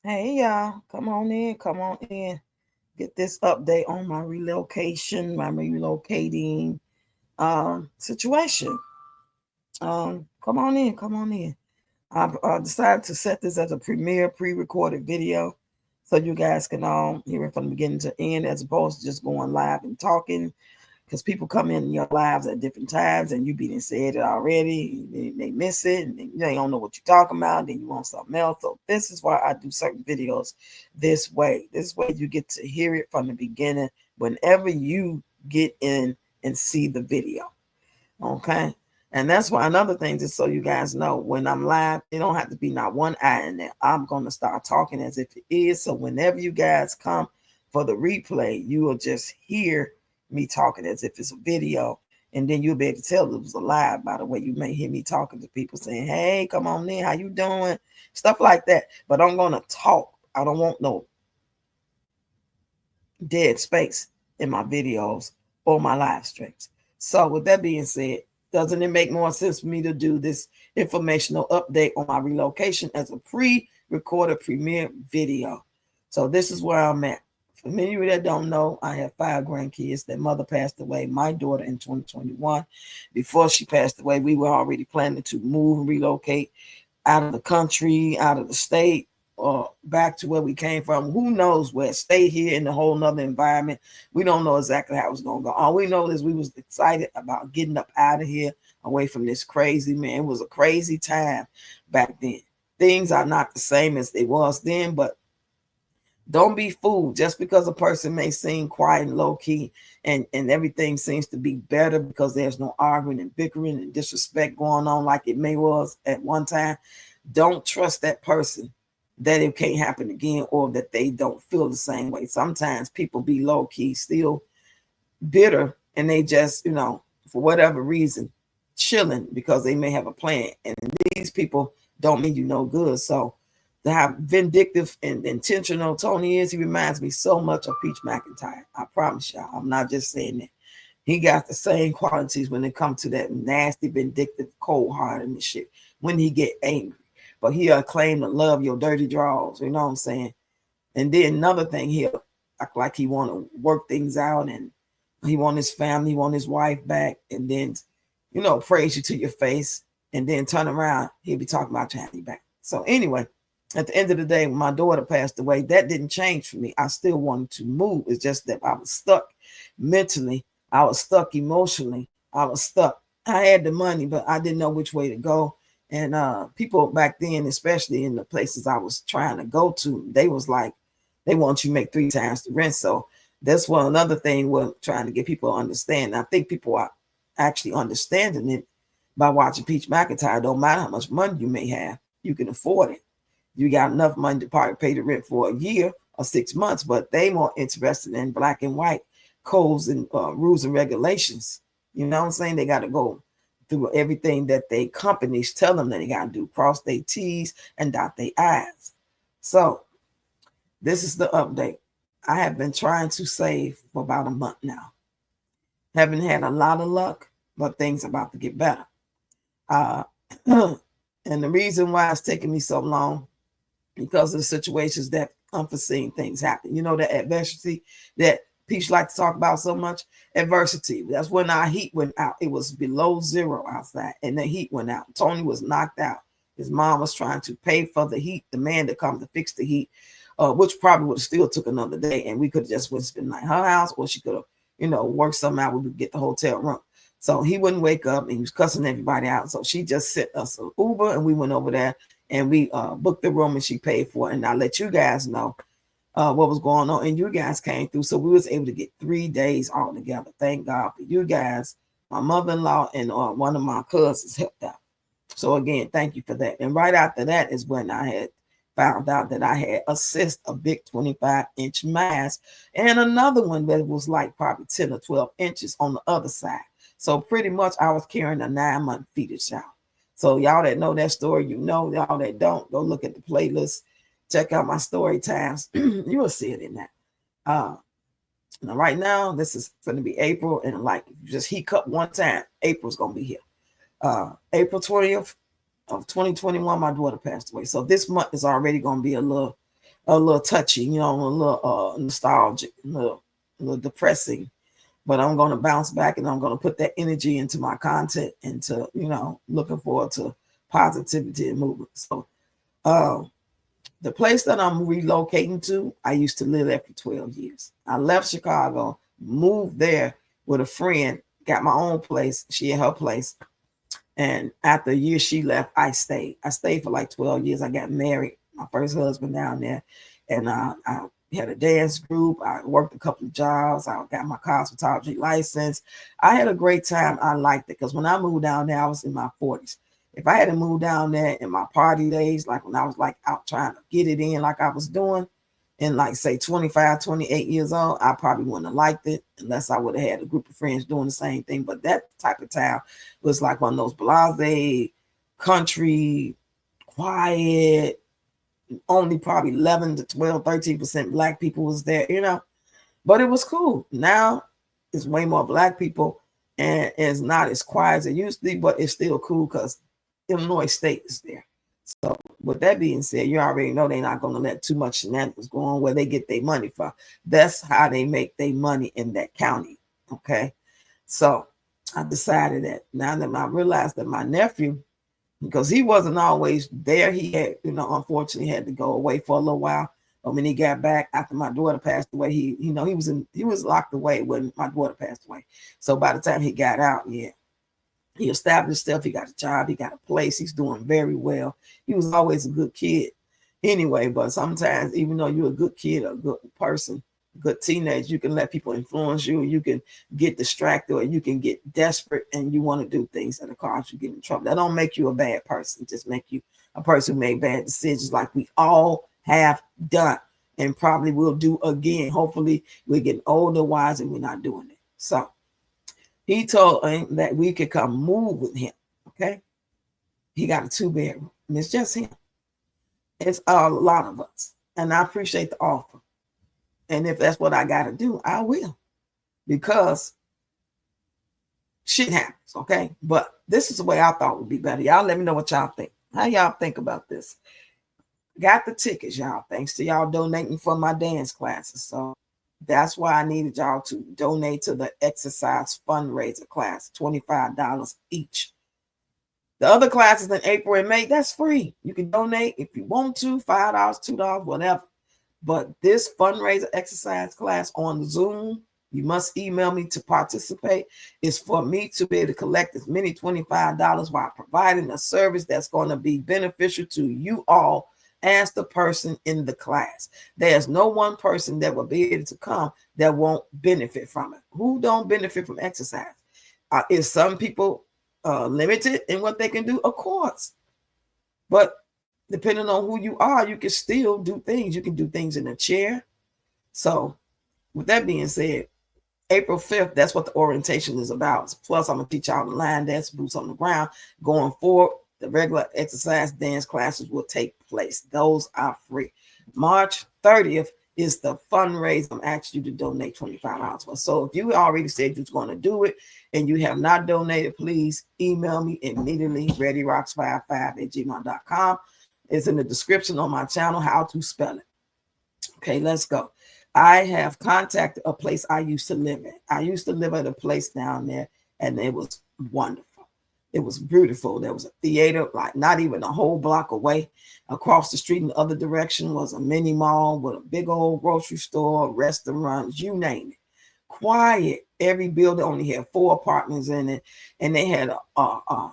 Hey y'all, come on in. Get this update on my relocation, my relocating situation. Come on in, come on in. I decided to set this as a premiere pre-recorded video so you guys can all hear it from the beginning to end as opposed to just going live and talking because people come in your lives at different times and you be said it already. They miss it and they don't know what you're talking about. Then you want something else. So this is why I do certain videos this way. This way you get to hear it from the beginning whenever you get in and see the video. Okay. And that's why another thing, just so you guys know, when I'm live, it don't have to be not one eye in there. I'm going to start talking as if it is. So whenever you guys come for the replay, you will just hear me talking as if it's a video. And then you'll be able to tell it was a live by the way you may hear me talking to people saying, hey, come on in, how you doing? Stuff like that. But I'm going to talk. I don't want no dead space in my videos or my live streams. So with that being said, doesn't it make more sense for me to do this informational update on my relocation as a pre-recorded premiere video? So this is where I'm at. For many of you that don't know, I have 5 grandkids. Their mother passed away, my daughter, in 2021. Before she passed away, we were already planning to move and relocate out of the country, out of the state, or back to where we came from. Who knows where? Stay here in a whole nother environment. We don't know exactly how it's gonna go. All we know is we was excited about getting up out of here, away from this crazy man. It was a crazy time back then. Things are not the same as they was then, but don't be fooled just because a person may seem quiet and low key and everything seems to be better because there's no arguing and bickering and disrespect going on like it may was at one time. Don't trust that person that it can't happen again or that they don't feel the same way. Sometimes people be low key, still bitter, and they just, for whatever reason, chilling because they may have a plan. And these people don't mean you no good. So to have vindictive and intentional Tony is, he reminds me so much of Peach McIntyre. I promise y'all. I'm not just saying that. He got the same qualities when it comes to that nasty, vindictive, cold hearted and shit. When he get angry, but he'll claim to love your dirty draws. You know what I'm saying? And then another thing, he'll act like he want to work things out and he want his family, want his wife back, and then, praise you to your face, and then turn around, he'll be talking about trying you back. So anyway, at the end of the day, when my daughter passed away, that didn't change for me. I still wanted to move. It's just that I was stuck mentally. I was stuck emotionally. I was stuck. I had the money, but I didn't know which way to go. And people back then, especially in the places I was trying to go to, they was like, they want you to make 3 times the rent. So that's one another thing we're trying to get people to understand. I think people are actually understanding it by watching Peach McIntyre. Don't matter how much money you may have, you can afford it. You got enough money to probably pay the rent for a year or 6 months, but they more interested in black and white codes and rules and regulations. You know what I'm saying? They got to go through everything that they companies tell them that they got to do, cross their T's and dot their I's. So this is the update. I have been trying to save for about a month now. Haven't had a lot of luck, but things are about to get better. Uh, and the reason why it's taking me so long because of the situations that unforeseen things happen. You know, that adversity that Peach like to talk about so much. Adversity. That's when our heat went out. It was below 0 outside, and the heat went out. Tony was knocked out. His mom was trying to pay for the heat, the man to come to fix the heat, which probably would have still took another day, and we could have just went spend like her house, or she could have, worked something out. We would get the hotel room. So he wouldn't wake up, and he was cussing everybody out. So she just sent us an Uber, and we went over there, and we booked the room, and she paid for it. And I let you guys know what was going on, and you guys came through, so we was able to get 3 days all together. Thank God for you guys. My mother-in-law and one of my cousins helped out. So again, thank you for that. And right after that is when I had found out that I had a cyst, a big 25-inch mass, and another one that was like probably 10 or 12 inches on the other side. So pretty much I was carrying a 9-month fetus child. So y'all that know that story, y'all that don't, go look at the playlist, check out my story times. You will see it in that. Now right now, this is going to be April, and like just heat up one time, April's going to be here. April 20th of 2021, my daughter passed away. So this month is already going to be a little a little touchy, you know, a little nostalgic, a little depressing. But I'm going to bounce back and I'm going to put that energy into my content and to, you know, looking forward to positivity and movement. So the place that I'm relocating to, I used to live there for 12 years. I left Chicago, moved there with a friend, got my own place. She had her place. And after a year she left, I stayed. I stayed for like 12 years. I got married, my first husband down there. And I had a dance group. I worked a couple of jobs. I got my cosmetology license. I had a great time. I liked it because when I moved down there, I was in my 40s. If I had to move down there in my party days, like when I was like out trying to get it in like I was doing, and like say 25, 28 years old, I probably wouldn't have liked it unless I would have had a group of friends doing the same thing. But that type of town was like one of those blase, country, quiet, only probably 11 to 12, 13% black people was there, you know, but it was cool. Now it's way more black people and it's not as quiet as it used to be, but it's still cool because Illinois State is there. So with that being said, you already know they're not going to let too much shenanigans go on where they get their money from. That's how they make their money in that county. Okay. So I decided that now that I realized that my nephew, because he wasn't always there, he had, you know, unfortunately had to go away for a little while. But when he got back after my daughter passed away, he was locked away when my daughter passed away. So by the time he got out, yeah, he established stuff. He got a job. He got a place. He's doing very well. He was always a good kid anyway. But sometimes, even though you're a good kid, a good person, a good teenager, you can let people influence you. You can get distracted or you can get desperate and you want to do things that cause you get in trouble. That don't make you a bad person. Just make you a person who made bad decisions like we all have done and probably will do again. Hopefully we're getting older, wise, and we're not doing it. So he told him that we could come move with him. Okay. He got a 2-bedroom. And it's just him. It's a lot of us. And I appreciate the offer. And if that's what I got to do, I will. Because shit happens. Okay. But this is the way I thought would be better. Y'all let me know what y'all think. How y'all think about this? Got the tickets, y'all. Thanks to y'all donating for my dance classes. So that's why I needed y'all to donate to the exercise fundraiser class, $25 each. The other classes in April and May, that's free. You can donate if you want to, $5, $2, whatever. But this fundraiser exercise class on Zoom, you must email me to participate. It's for me to be able to collect as many $25 while providing a service that's going to be beneficial to you all as the person in the class. There's no one person that will be able to come that won't benefit from it. Who don't benefit from exercise? Is some people limited in what they can do? Of course. But depending on who you are, you can still do things. You can do things in a chair. So with that being said, April 5th, that's what the orientation is about. Plus, I'm going to teach y'all the line dance, boots on the ground. Going forward, the regular exercise dance classes will take place. Those are free. March 30th is the fundraiser. I'm asking you to donate $25 for. So if you already said you're going to do it and you have not donated, please email me immediately, readyrocks55@gmail.com. It's in the description on my channel, how to spell it. Okay, let's go. I have contacted a place I used to live in. I used to live at a place down there, and it was wonderful. It was beautiful. There was a theater, like not even a whole block away. Across the street in the other direction was a mini mall with a big old grocery store, restaurants, you name it. Quiet. Every building only had 4 apartments in it, and they had a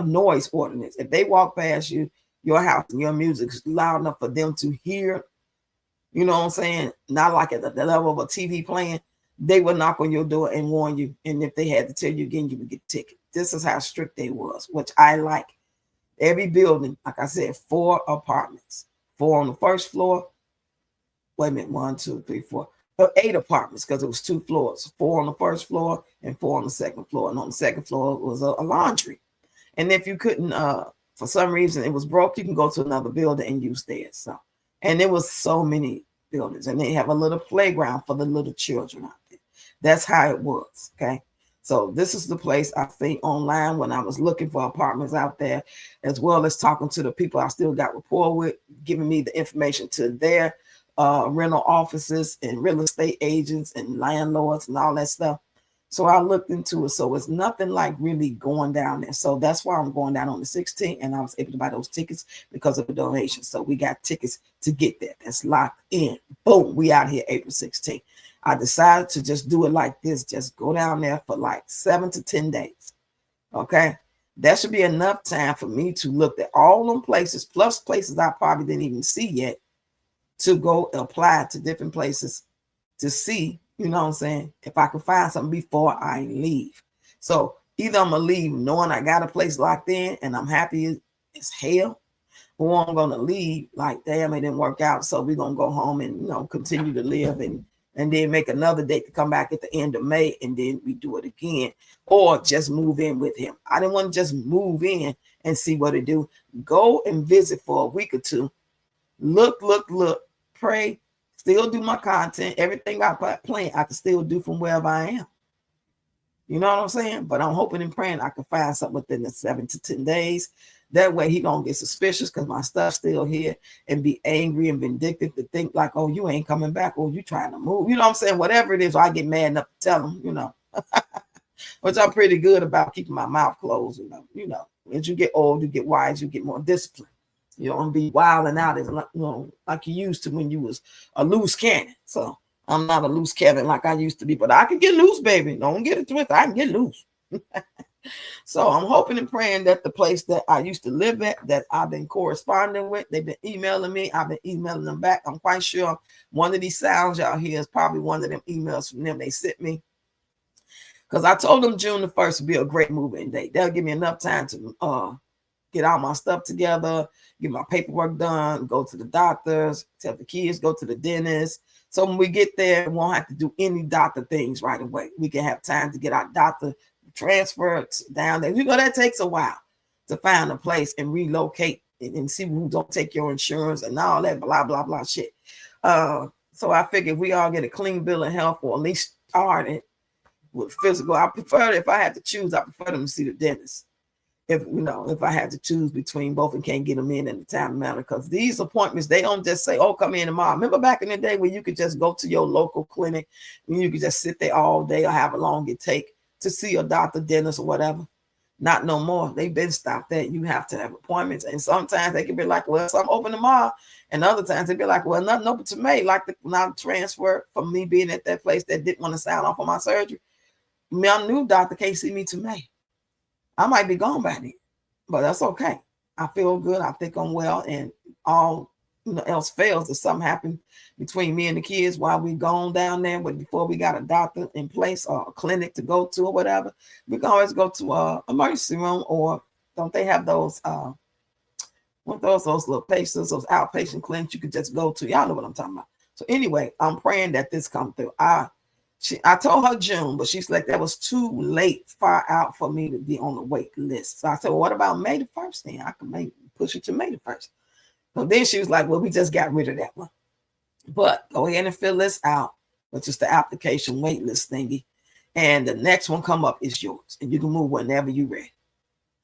noise ordinance. If they walk past you, your house and your music is loud enough for them to hear, you know what I'm saying? Not like at the level of a TV playing. They would knock on your door and warn you. And if they had to tell you again, you would get a ticket. This is how strict they was, which I like. Every building, like I said, 4 apartments. 4 on the first floor. Wait a minute, 1, 2, 3, 4. 8 apartments because it was 2 floors. 4 on the first floor and 4 on the second floor. And on the second floor was a laundry. And if you couldn't, for some reason it was broke, you can go to another building and use theirs. So, and there was so many buildings, and they have a little playground for the little children out there. That's how it was. Okay. So this is the place I think online when I was looking for apartments out there, as well as talking to the people I still got rapport with, giving me the information to their rental offices and real estate agents and landlords and all that stuff. So I looked into it. So it's nothing like really going down there. So that's why I'm going down on the 16th, and I was able to buy those tickets because of the donation. So we got tickets to get there. That's locked in. Boom, we out here April 16th. I decided to just do it like this. Just go down there for like 7 to 10 days. Okay. That should be enough time for me to look at all them places, plus places I probably didn't even see yet, to go apply to different places to see, you know what I'm saying, if I can find something before I leave. So either I'm going to leave knowing I got a place locked in and I'm happy as hell, or I'm going to leave like, damn, it didn't work out. So we're going to go home and, you know, continue to live and then make another date to come back at the end of May, and then we do it again, or just move in with him. I didn't want to just move in and see what it do. Go and visit for a week or two. Look, pray, still do my content. Everything I plan, I can still do from wherever I am. You know what I'm saying? But I'm hoping and praying I can find something within the 7 to 10 days. That way he gonna get suspicious because my stuff's still here and be angry and vindictive to think like, oh, you ain't coming back, or you trying to move. You know what I'm saying? Whatever it is, I get mad enough to tell him, you know, which I'm pretty good about keeping my mouth closed. You know, as you get old, you get wise, you get more discipline. You don't be wilding out as like you used to when you was a loose cannon. So I'm not a loose cannon like I used to be, but I can get loose, baby. Don't get it twisted. I can get loose. So I'm hoping and praying that the place that I used to live at, that I've been corresponding with, they've been emailing me. I've been emailing them back. I'm quite sure one of these sounds y'all hear is probably one of them emails from them they sent me. Because I told them June the 1st would be a great moving date. That'll give me enough time to get all my stuff together, get my paperwork done, go to the doctors, tell the kids, go to the dentist. So when we get there, we won't have to do any doctor things right away. We can have time to get our doctor transferred down there. You know, that takes a while to find a place and relocate and see who don't take your insurance and all that blah, blah, blah shit. So I figured we all get a clean bill of health, or at least start it with physical. I prefer, if I had to choose, I prefer them to see the dentist. If I had to choose between both and can't get them in the time matter, because these appointments, they don't just say, oh, come in tomorrow. Remember back in the day when you could just go to your local clinic and you could just sit there all day or however long it take to see a doctor, dentist, or whatever? Not no more. They've been stopped that. You have to have appointments. And sometimes they can be like, well, so I'm open tomorrow. And other times they'd be like, well, nothing open to me. Like when I transferred from me being at that place that didn't want to sign off on my surgery, my new doctor can't see me to May. I might be gone by then, but that's okay. I feel good. I think I'm well, and all else fails if something happened between me and the kids while we gone down there. But before we got a doctor in place or a clinic to go to or whatever, we can always go to a emergency room, or don't they have those those little places, those outpatient clinics you could just go to? Y'all know what I'm talking about. So anyway, I'm praying that this come through. I told her June, but she's like, that was too late, far out for me to be on the wait list. So I said, well, what about May the 1st then? I can maybe push it to May the 1st. So then she was like, well, we just got rid of that one. But go ahead and fill this out, which is the application wait list thingy. And the next one come up is yours. And you can move whenever you're ready.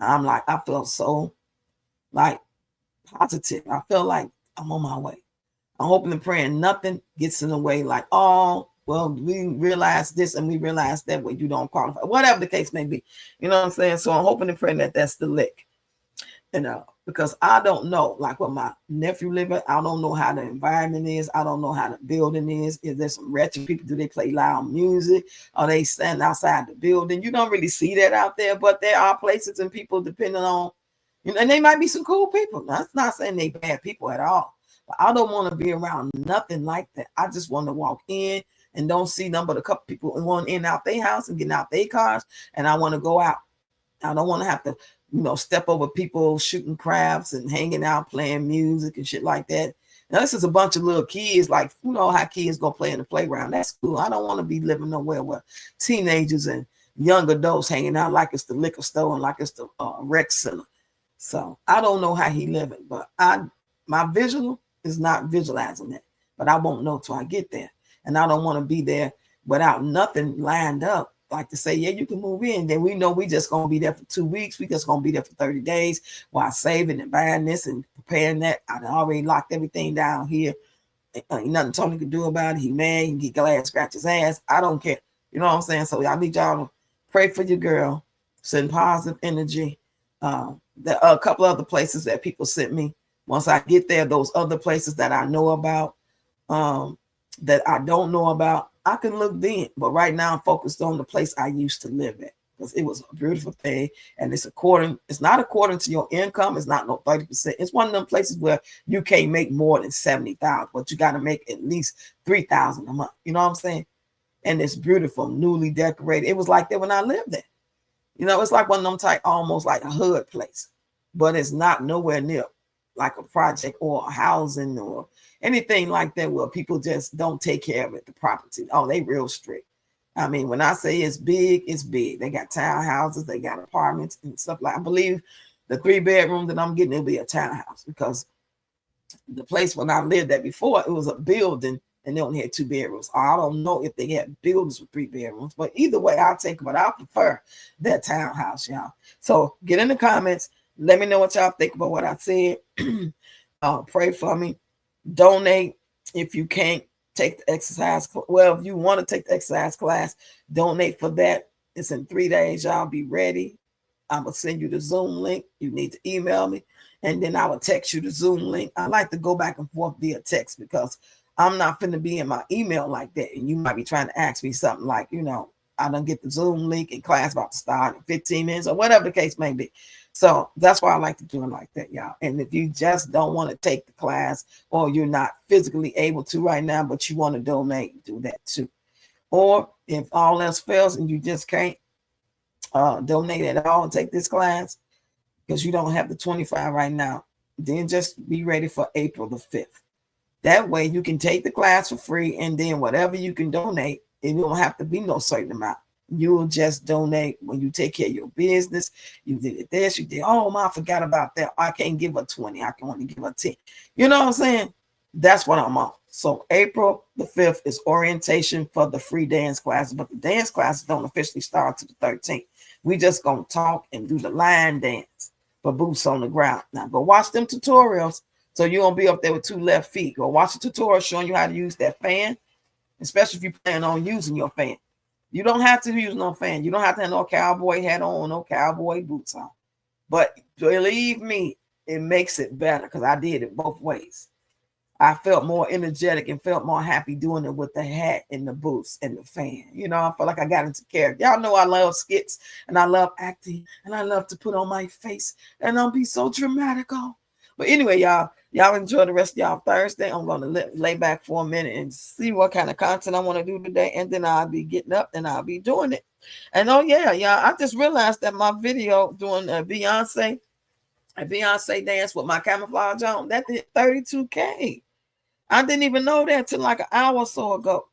I'm like, I feel so like positive. I feel like I'm on my way. I'm hoping and praying nothing gets in the way, like, oh, well, we realize this and we realize that way you don't qualify, whatever the case may be. You know what I'm saying? So I'm hoping and praying that that's the lick. Because I don't know, like what my nephew live in, I don't know how the environment is. I don't know how the building is. Is there some wretched people? Do they play loud music? Are they standing outside the building? You don't really see that out there, but there are places and people depending on, and they might be some cool people. That's not saying they bad people at all, but I don't want to be around nothing like that. I just want to walk in and don't see nothing but a couple people going in and out their house and getting out their cars, and I want to go out. I don't want to have to, step over people shooting crafts and hanging out, playing music and shit like that. Now, this is a bunch of little kids, like, how kids go play in the playground. That's cool. I don't want to be living nowhere where teenagers and young adults hanging out like it's the liquor store and like it's the rec center. So I don't know how he living, but my visual is not visualizing that, but I won't know till I get there. And I don't want to be there without nothing lined up, like to say, yeah, you can move in. Then we know we just going to be there for 2 weeks. We just going to be there for 30 days while saving and buying this and preparing that. I already locked everything down here Ain't nothing Tony could do about it. He mad, he can get glad, scratch his ass. I don't care. You know what I'm saying? So I need y'all to pray for your girl, send positive energy. There are a couple other places that people sent me. Once I get there, those other places that I know about, that I don't know about, I can look then. But right now I'm focused on the place I used to live at, because it was a beautiful thing. And it's not according to your income. It's not no 30%. It's one of them places where you can't make more than 70,000, but you got to make at least 3,000 a month. You know what I'm saying? And it's beautiful, newly decorated. It was like that when I lived there. You know, it's like one of them type, almost like a hood place, but it's not nowhere near like a project or a housing or anything like that where people just don't take care of it, the property. Oh, they real strict. I mean, when I say it's big, it's big. They got townhouses, they got apartments and stuff like. I believe the 3-bedroom that I'm getting, it'll be a townhouse, because the place when I lived at before, it was a building and they only had 2 bedrooms. I don't know if they had buildings with 3 bedrooms, but either way, I'll take it. But I prefer that townhouse, y'all. So get in the comments. Let me know what y'all think about what I said. Pray for me. Donate if you can't take the exercise. Well, if you want to take the exercise class, donate for that. It's in 3 days. Y'all be ready. I'm going to send you the Zoom link. You need to email me, and then I will text you the Zoom link. I like to go back and forth via text, because I'm not finna be in my email like that. And you might be trying to ask me something like, you know, I don't get the Zoom link and class about to start in 15 minutes or whatever the case may be. So that's why I like to do it like that, y'all. And if you just don't want to take the class, or you're not physically able to right now, but you want to donate, do that too. Or if all else fails and you just can't donate at all and take this class because you don't have the 25 right now, then just be ready for April the 5th. That way you can take the class for free, and then whatever you can donate, it don't have to be no certain amount. You will just donate when you take care of your business. You did this, you did, oh, I forgot about that. I can't give her 20. I can only give her 10. You know what I'm saying? That's what I'm on. So April the 5th is orientation for the free dance classes, but the dance classes don't officially start to the 13th. We just going to talk and do the line dance for boots on the ground. Now go watch them tutorials, so you won't be up there with 2 left feet. Go watch the tutorial showing you how to use that fan, especially if you plan on using your fan. You don't have to use no fan. You don't have to have no cowboy hat on, no cowboy boots on. But believe me, it makes it better, because I did it both ways. I felt more energetic and felt more happy doing it with the hat and the boots and the fan. You know, I felt like I got into character. Y'all know I love skits and I love acting and I love to put on my face and I'll be so dramatic. But anyway, y'all enjoy the rest of y'all Thursday. I'm going to lay back for a minute and see what kind of content I want to do today. And then I'll be getting up and I'll be doing it. And oh yeah, I just realized that my video doing a Beyonce dance with my camouflage on, that did 32K. I didn't even know that till like an hour or so ago.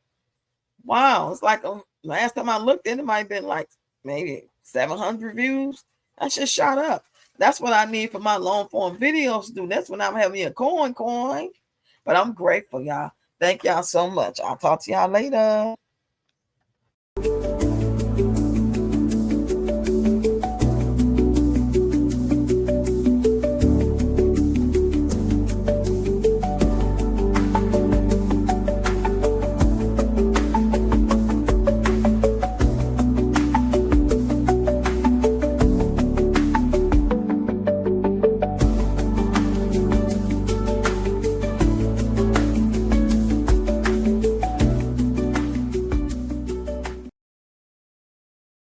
Wow. It's like last time I looked at it, might have been like maybe 700 views. That just shot up. That's what I need for my long form videos to do. That's when I'm having a coin. But I'm grateful, y'all. Thank y'all so much. I'll talk to y'all later.